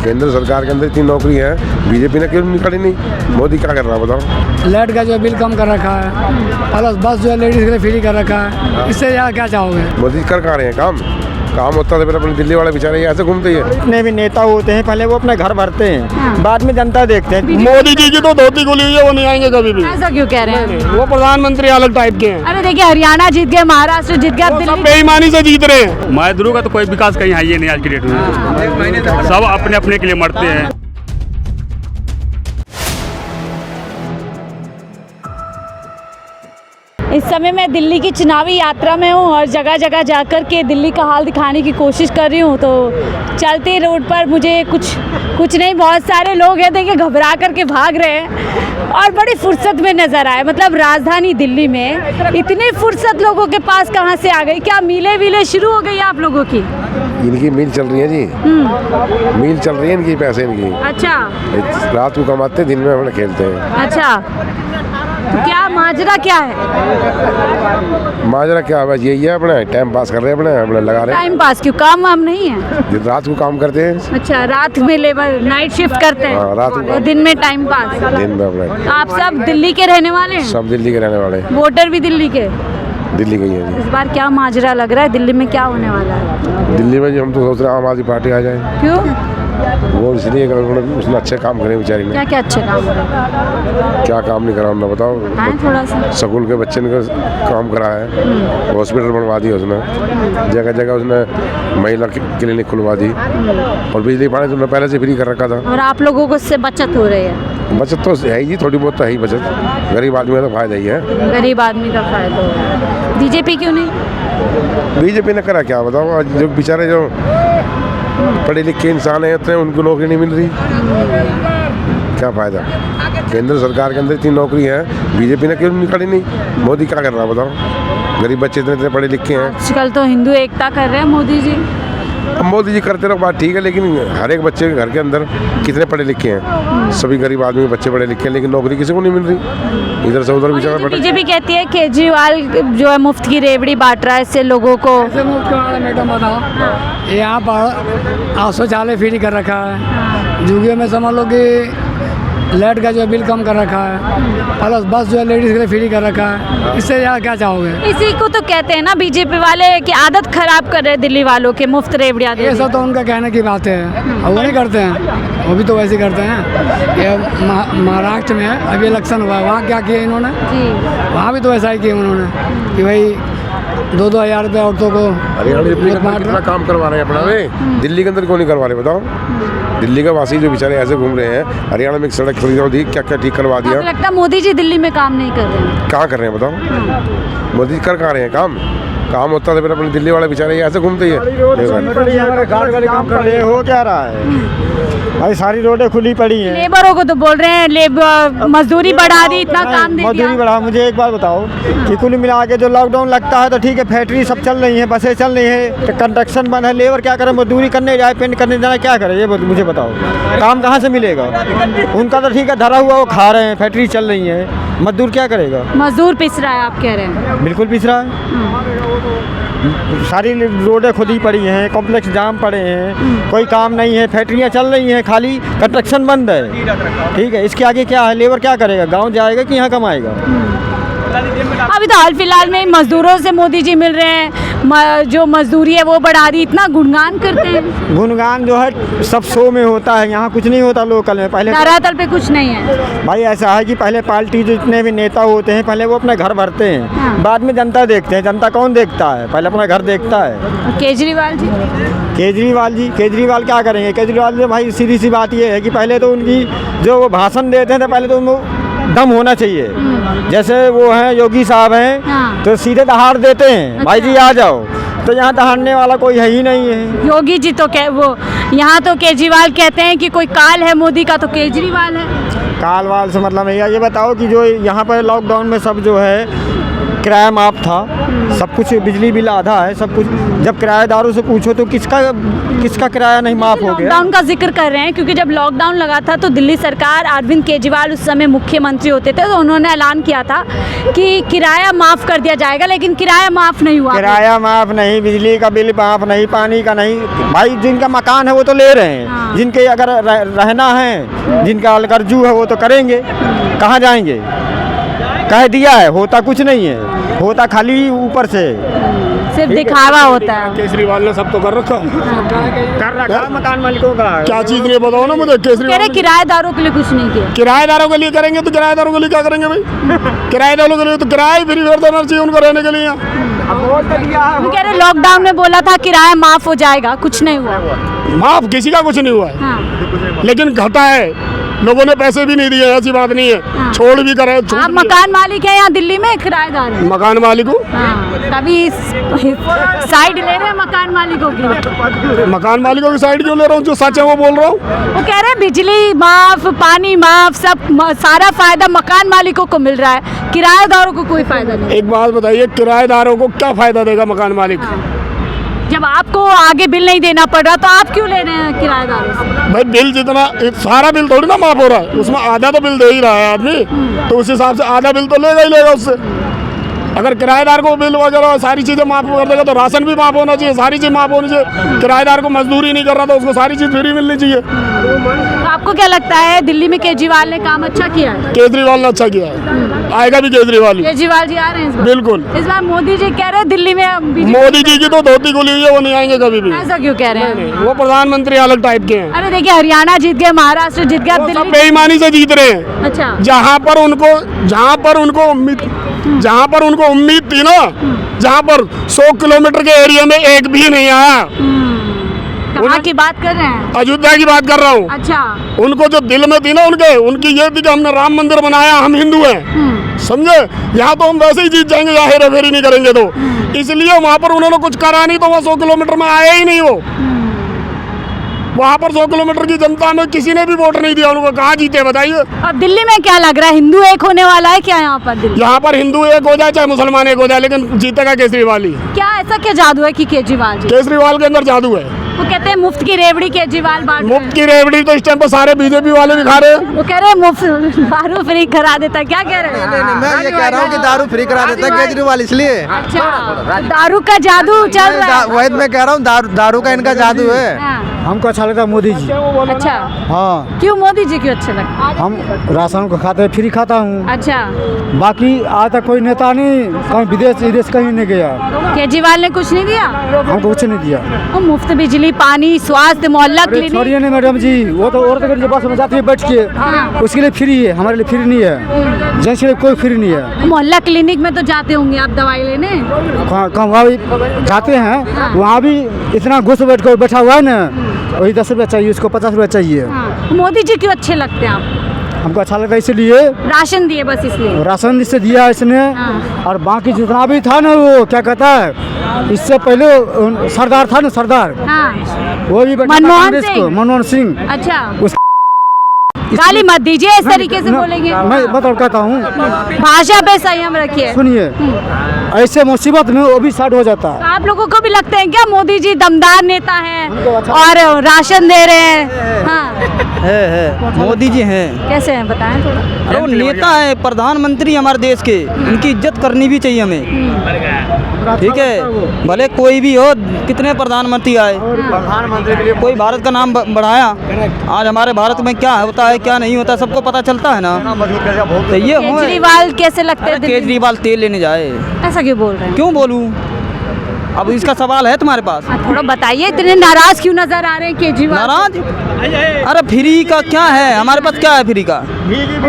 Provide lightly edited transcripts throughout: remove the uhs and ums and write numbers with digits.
केंद्र सरकार के अंदर इतनी नौकरी है, बीजेपी ने क्यों निकाली नहीं? मोदी क्या कर रहा है बताओ? लाइट का जो बिल कम कर रखा है, प्लस बस जो है लेडीज के लिए फ्री कर रखा है, इससे ज़्यादा क्या चाहोगे? मोदी कर कहाँ रहे हैं काम होता तो फिर अपने दिल्ली वाले बेचारे ऐसे घूमते ही है। जितने भी नेता होते हैं पहले वो अपने घर भरते हैं, बाद में जनता देखते हैं। मोदी जी की तो धोती खुली हुई है, वो नहीं आएंगे कभी भी। ऐसा क्यों कह रहे हैं? वो प्रधानमंत्री अलग टाइप के हैं। अरे देखिए, हरियाणा जीत गया, महाराष्ट्र जीत गया, सब दिल्ली बेईमानी से जीत रहे हैं। मजदूरों का तो कोई विकास कहीं है ही नहीं आज की डेट में, सब अपने अपने के लिए मरते हैं। इस समय मैं दिल्ली की चुनावी यात्रा में हूँ और जगह जगह जाकर के दिल्ली का हाल दिखाने की कोशिश कर रही हूँ। तो चलते रोड पर मुझे कुछ नहीं, बहुत सारे लोग हैं, देखिए घबरा करके भाग रहे हैं और बड़ी फुर्सत में नज़र आए। मतलब राजधानी दिल्ली में इतनी फुर्सत लोगों के पास कहाँ से आ गई? क्या मिले शुरू हो गई आप लोगों की? इनकी मील चल रही है जी, मील चल रही है इनकी, पैसे इनकी। अच्छा, रात को कमाते, दिन में अपने खेलते हैं। अच्छा, तो क्या माजरा क्या है? माजरा क्या, बस यही है, अपने टाइम पास कर रहे हैं, अपने लगा रहे हैं। टाइम पास क्यों? काम वाम नहीं है? दिन रात को काम करते हैं। अच्छा, रात में लेबर नाइट शिफ्ट करते हैं। हाँ, रात को। और दिन में टाइम पास। दिन में अपने। आप सब दिल्ली के रहने वाले हैं? सब दिल्ली के रहने वाले। वोटर भी दिल्ली के? दिल्ली का ही है जी। इस बार क्या माजरा लग रहा है? दिल्ली में क्या होने वाला है? दिल्ली में जो हम तो सोच रहे हैं आम आदमी पार्टी आ जाए। क्यों? वो इसलिए उन्होंने उसने अच्छे काम करे बेचारी ने। क्या क्या अच्छे काम करे? क्या काम नहीं करा उन्होंने बताओ? बताएं थोड़ा सा। स्कूल के बच्चे ने काम करा है, हॉस्पिटल बनवा दिया उसने, जगह जगह उसने महिला क्लिनिक खुलवा दी, और बिजली पानी तो पहले से फ्री कर रखा था। और आप लोगों को इससे बचत हो रही है? बचत तो है ही, थोड़ी बहुत तो है ही बचत। गरीब आदमी का तो फायदा ही है। गरीब आदमी का फायदा हो रहा है। बीजेपी क्यों नहीं? बीजेपी ने करा क्या बताओ? आज जो बेचारे जो पढ़े लिखे इंसान हैं इतने, उनको नौकरी नहीं मिल रही, क्या फायदा? केंद्र सरकार के अंदर इतनी नौकरी है, बीजेपी ने क्यों निकाली नहीं? मोदी क्या कर रहा है बताओ? गरीब बच्चे इतने पढ़े लिखे हैं। आजकल तो हिंदू एकता कर रहे हैं मोदी जी। अब मोदी जी करते रहो, बात ठीक है, लेकिन हर एक बच्चे के घर के अंदर कितने पढ़े लिखे हैं? सभी गरीब आदमी बच्चे पढ़े लिखे हैं, लेकिन नौकरी किसी को नहीं मिल रही। इधर से उधर बेचारा। बीजेपी कहती है केजरीवाल जो है मुफ्त की रेवड़ी बांट रहा है, इससे लोगों को। ऐसे मुफ्त का मैडम बताओ, यहाँ पर शौचालय फ्री कर रखा है, जुगियों में समझ लो कि लाइट का जो बिल कम कर रखा है, प्लस बस जो है लेडीज के लिए फ्री कर रखा है, इससे ज़्यादा क्या चाहोगे? इसी को तो कहते हैं ना बीजेपी वाले कि आदत खराब कर रहे हैं दिल्ली वालों के, मुफ्त रेवड़ियाँ दे ये सब तो उनका कहने की बात है, और वो नहीं करते हैं, वो भी तो वैसे करते हैं। ये महाराष्ट्र में अभी इलेक्शन हुआ, वहाँ क्या किया इन्होंने? वहाँ भी तो ऐसा ही किया उन्होंने कि भाई 2-2 हज़ार रुपये औरतों को। हरियाणा कितना काम करवा रहे हैं अपना, वे दिल्ली के अंदर क्यों नहीं करवा रहे बताओ? दिल्ली का वासी जो बेचारे ऐसे घूम रहे हैं, हरियाणा में एक सड़क खुली, क्या क्या ठीक करवा दिया। लगता है मोदी जी दिल्ली में काम नहीं कर रहे हैं? कहाँ कर रहे हैं बताओ? मोदी कर कहाँ रहे हैं काम होता तो फिर अपने दिल्ली वाले बेचारे ऐसे घूमते ही है। हो क्या रहा है भाई? सारी रोडें खुली पड़ी हैं। लेबरों को तो बोल रहे हैं लेबर मजदूरी बढ़ा दी, इतना काम दे दिया। मजदूरी बढ़ा, मुझे एक बात बताओ कि कुल मिला के जो लॉकडाउन लगता है तो ठीक है, फैक्ट्री सब चल रही है, बसें चल रही है, कंस्ट्रक्शन बंद है, लेबर क्या करे? मजदूरी करने जाए, पेंट करने जाए, क्या करे? ये मुझे बताओ, काम कहाँ से मिलेगा? उनका तो ठीक है, धरा हुआ वो खा रहे हैं, फैक्ट्री चल रही है, मजदूर क्या करेगा? मजदूर पिस रहा है आप कह रहे हैं? बिल्कुल पिस रहा है। सारी रोडें खुली पड़ी हैं, कॉम्प्लेक्स जाम पड़े हैं, कोई काम नहीं है, फैक्ट्रियाँ चल रही हैं, खाली कंस्ट्रक्शन बंद है। ठीक है, इसके आगे क्या है? लेबर क्या करेगा? गांव जाएगा कि यहाँ कमाएगा? अभी तो हाल फिलहाल में मजदूरों से मोदी जी मिल रहे हैं, जो मजदूरी है वो बढ़ा दी, इतना गुणगान करते हैं। गुणगान जो है सब शो में होता है, यहाँ कुछ नहीं होता लोकल में। पहले धरातल पे कुछ नहीं है भाई। ऐसा है कि पहले पार्टी जो जितने भी नेता होते हैं पहले वो अपने घर भरते हैं, हाँ। बाद में जनता देखते हैं। जनता कौन देखता है? पहले अपना घर देखता है। केजरीवाल जी केजरीवाल क्या करेंगे? केजरीवाल जो भाई सीधी सी बात ये है कि पहले तो उनकी जो वो भाषण देते हैं तो पहले तो उनको दम होना चाहिए। जैसे वो हैं योगी साहब हैं, हाँ। तो सीधे दहाड़ देते हैं। अच्छा। भाई जी आ जाओ, तो यहाँ दहाड़ने वाला कोई है ही नहीं है। योगी जी तो वो यहाँ तो केजरीवाल कहते हैं कि कोई काल है मोदी का, तो केजरीवाल है। काल वाल से मतलब नहीं है। ये बताओ कि जो यहाँ पर लॉकडाउन में सब जो है किराया माफ था, सब कुछ, बिजली बिल आधा है, सब कुछ। जब किराएदारों से पूछो तो किसका किराया नहीं माफ हो गया। लॉकडाउन का जिक्र कर रहे हैं क्योंकि जब लॉकडाउन लगा था तो दिल्ली सरकार, अरविंद केजरीवाल उस समय मुख्यमंत्री होते थे, तो उन्होंने ऐलान किया था कि किराया माफ कर दिया जाएगा, लेकिन किराया माफ नहीं हुआ। किराया माफ नहीं, बिजली का बिल माफ नहीं, पानी का नहीं। भाई जिनका मकान है वो तो ले रहे हैं, जिनके अगर रहना है, जिनका अलगर्जू है वो तो करेंगे, कहाँ जाएंगे। कह दिया है, होता कुछ नहीं है, होता खाली ऊपर से सिर्फ दिखावा होता है। केजरीवाल ने सब तो कर रखा मकान मालिकों का। क्या चीज नहीं बताओ ना मुझे। कह रहे किराएदारों के लिए कुछ नहीं किया। किराएदारों के लिए करेंगे तो किराएदारों के लिए क्या करेंगे भाई? किराएदारों के लिए तो किराया फ्री कर देना चाहिए उनको रहने के लिए। वो कह रहे लॉकडाउन में बोला था किराया माफ हो जाएगा, कुछ नहीं हुआ। माफ किसी का कुछ नहीं हुआ है, हाँ। लेकिन घटा है, लोगों ने पैसे भी नहीं दिए, ऐसी बात नहीं है। छोड़ भी करे, आप मकान मालिक है यहाँ दिल्ली में, किराएदार है? मकान मालिक हूँ। तभी साइड ले रहे हैं मकान मालिकों की। मकान मालिकों की साइड क्यों ले रहा हूँ? जो सच है वो बोल रहा हूँ। वो कह रहे हैं बिजली माफ, पानी माफ, सब सारा फायदा मकान मालिकों को मिल रहा है, किराएदारों को कोई फायदा नहीं। एक बात बताइए, किराएदारों को क्या फायदा देगा मकान मालिक? जब आपको आगे बिल नहीं देना पड़ रहा तो आप क्यों ले रहे हैं किराएदारों से? भाई बिल जितना, सारा बिल थोड़ी ना माफ हो रहा है, उसमें आधा तो बिल दे ही रहा है आदमी, तो उस हिसाब से आधा बिल तो लेगा ही लेगा उससे। अगर किराएदार को बिल वगैरह सारी चीज़ें माफ कर देगा तो राशन भी माफ होना चाहिए, सारी चीज़ माफ होनी चाहिए। किराएदार को मजदूरी नहीं कर रहा तो उसको सारी चीज़ फ्री मिलनी चाहिए। तो आपको क्या लगता है दिल्ली में केजरीवाल ने काम अच्छा किया है? केजरीवाल ने अच्छा किया है, आएगा भी केजरीवाल ही। केजरीवाल जी आ रहे हैं इस बार? बिल्कुल। इस बार मोदी जी कह रहे हैं दिल्ली में मोदी जी की तो धोती खुली हुई है, वो नहीं आएंगे कभी भी। ऐसा क्यों कह रहे हैं? वो प्रधानमंत्री अलग टाइप के हैं। अरे देखिए, हरियाणा जीत गए, महाराष्ट्र जीत गया, वो सब दिल्ली। बेईमानी से जीत रहे हैं। अच्छा, जहाँ पर उनको उम्मीद थी ना, जहाँ पर 100 किलोमीटर के एरिया में एक भी नहीं आया। कहाँ की बात कर रहे हैं? अयोध्या की बात कर रहा हूँ। अच्छा, उनको जो दिल में थी ना उनकी ये थी कि हमने राम मंदिर बनाया, हम हिंदू हैं, समझे। यहाँ तो हम वैसे ही जीत जाएंगे, यहाँ हेरा फेरी नहीं करेंगे तो। इसलिए वहाँ पर उन्होंने कुछ करा नहीं, तो वहाँ 100 किलोमीटर में आया ही नहीं वो। वहाँ पर 100 किलोमीटर की जनता में किसी ने भी वोट नहीं दिया उनको, कहाँ जीते बताइए। अब दिल्ली में क्या लग रहा है, हिंदू एक होने वाला है क्या यहाँ पर दिल्ली? यहाँ पर हिंदू एक हो जाए चाहे मुसलमान एक हो जाए, लेकिन जीतेगा केजरीवाल ही। क्या ऐसा क्या जादू है कि केजरीवाल जी? केजरीवाल के अंदर जादू है। वो कहते हैं मुफ्त की रेवड़ी केजरीवाल बांट रहे हैं। मुफ्त की रेवड़ी तो इस टाइम पर सारे बीजेपी वाले भी खा रहे हैं। वो कह रहे हैं मुफ्त दारू फ्री करा देता है, क्या कह रहे हैं? मैं ये कह रहा हूँ कि दारू फ्री करा देता है केजरीवाल, इसलिए। अच्छा, दारू का जादू चल रहा है। वही मैं कह रहा हूँ, दारू का इनका जादू है। हाँ। हमको अच्छा लगता है मोदी जी। अच्छा, हाँ, क्यों मोदी जी क्यों अच्छे लगते हैं? हम राशन को खाते हैं, फ्री खाता हूँ। अच्छा, बाकी आज तक कोई नेता नहीं कहीं विदेश कहीं नहीं गया, केजरीवाल ने कुछ नहीं दिया हमको कुछ नहीं दिया। वो मुफ्त बिजली, पानी, स्वास्थ्य, मोहल्ला क्लिनिक। छोड़िए नहीं मैडम जी, वो तो औरत अगर बस में जाती है बैठ के, उसके लिए फ्री है, हमारे लिए फ्री नहीं है, जेंट्स के लिए कोई फ्री नहीं है। मोहल्ला क्लिनिक में तो जाते होंगे आप दवाई लेने? कहाँ वहाँ भी जाते हैं, वहाँ भी इतना घुस बैठा हुआ है ना, वही 10 रुपया चाहिए, उसको 50 रुपया चाहिए। हाँ। मोदी जी क्यों अच्छे लगते हैं आप? हमको अच्छा लगा इसलिए, राशन दिए बस इसलिए। राशन से दिया इसने। हाँ। और बाकी जितना भी था ना, वो क्या कहता है, इससे पहले सरदार था ना, सरदार, हाँ। वो भी बैठा था मनमोहन कांग्रेस को, सिंह। मनमोहन सिंह। अच्छा, गाली मत दीजिए, इस तरीके से बोलेंगे। मैं बता कहता हूँ, भाषा पे संयम रखिए। सुनिए, ऐसे मुसीबत में वो भी स्टार्ट हो जाता है। तो आप लोगों को भी लगता है क्या मोदी जी दमदार नेता हैं और राशन दे रहे हैं? हाँ, है मोदी जी हैं। कैसे हैं बताएं थोड़ा। अरे वो नेता है, प्रधानमंत्री हमारे देश के, उनकी इज्जत करनी भी चाहिए हमें, ठीक है। भले कोई भी हो, कितने प्रधानमंत्री आए, कोई भारत का नाम बढ़ाया। आज हमारे भारत में क्या होता है क्या नहीं होता सबको पता चलता है ना। तो ये हो, केजरीवाल कैसे लगते हैं? केजरीवाल तेल लेने जाए, ऐसा क्यों बोल रहे हैं? क्यों बोलूं? अब इसका सवाल है तुम्हारे पास? थोड़ा बताइए, इतने नाराज क्यों नजर आ रहे हैं केजरीवाल? नाराज? अरे फ्री का क्या है, हमारे पास क्या है फ्री का?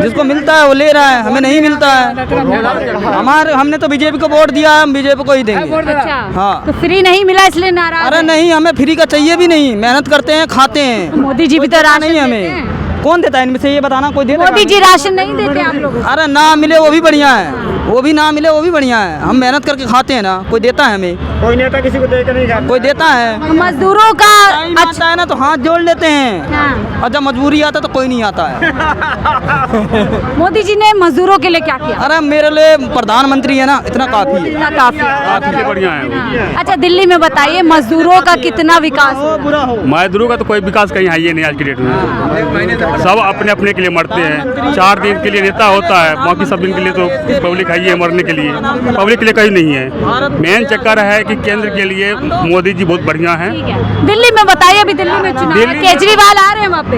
जिसको मिलता है वो ले रहा है, हमें नहीं मिलता है। हमने तो बीजेपी को वोट दिया है, हम बीजेपी को ही देंगे। अच्छा, हाँ। तो फ्री नहीं मिला इसलिए नाराज? अरे नहीं, हमें फ्री का चाहिए भी नहीं, मेहनत करते हैं, खाते हैं। मोदी जी भी तो राशन नहीं देते हमें हैं। कौन देता है इनमें से, ये बताना, कोई देता है? मोदी जी राशन नहीं देते आप लोगों को? अरे ना मिले वो भी बढ़िया है। वो भी ना मिले वो भी बढ़िया है। हम मेहनत करके खाते हैं ना, कोई देता है हमें, कोई नेता किसी को देकर नहीं खाता। कोई देता है। मजदूरों का टाइम आता है ना तो हाथ जोड़ लेते हैं, हाँ। और जब मजबूरी आता तो कोई नहीं आता है। मोदी जी ने मजदूरों के लिए क्या किया? अरे मेरे लिए प्रधानमंत्री है ना, इतना काफी है। इतना काफी है। काफी बढ़िया है वो। अच्छा, दिल्ली में बताइए मजदूरों का कितना विकास हुआ? मजदूरों का तो कोई विकास कहीं है ही नहीं आज की डेट में। सब अपने अपने के लिए मरते हैं। 4 दिन के लिए नेता होता है, बाकी सब दिन के लिए तो पब्लिक है ही है मरने के लिए। पब्लिक के लिए कहीं नहीं है। मेन चक्कर है कि केंद्र के लिए मोदी जी बहुत बढ़िया हैं। ठीक है, दिल्ली में बताइए, अभी दिल्ली में चुनाव है, केजरीवाल आ रहे हैं वापस?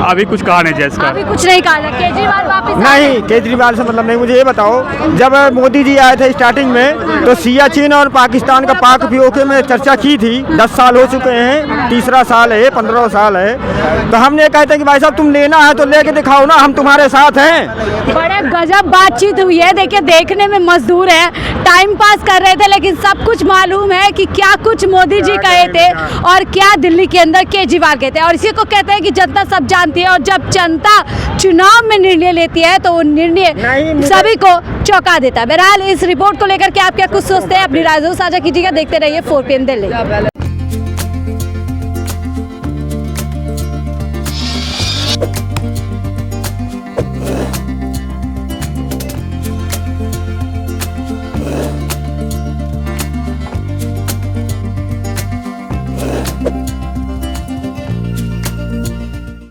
अभी कुछ कहा नहीं जाए इसका। अभी कुछ नहीं कहा, केजरीवाल वापस नहीं, केजरीवाल से मतलब नहीं। मुझे ये बताओ, जब मोदी जी आए थे स्टार्टिंग में तो सियाचिन और पाकिस्तान का पाक पीओके में चर्चा की थी। 10 साल हो चुके हैं, तीसरा साल है, 15 साल है। तो हमने कहते हैं कि भाई साहब तुम लेना है तो लेके दिखाओ ना, हम तुम्हारे साथ हैं। बड़े गजब बातचीत हुई है। देखिए, देखने में मजदूर है, टाइम पास कर रहे थे, लेकिन सब कुछ मालूम है कि क्या कुछ मोदी जी कहे थे और क्या दिल्ली के अंदर केजरीवाल कहते हैं। और इसी को कहते हैं कि जनता सब जानती है, और जब जनता चुनाव में निर्णय लेती है तो वो निर्णय सभी को चौंका देता है। बहरहाल, इस रिपोर्ट को लेकर के आप क्या कुछ सोचते हैं, अपनी राय जरूर साझा कीजिएगा। देखते रहिए 4 PM दिल्ली।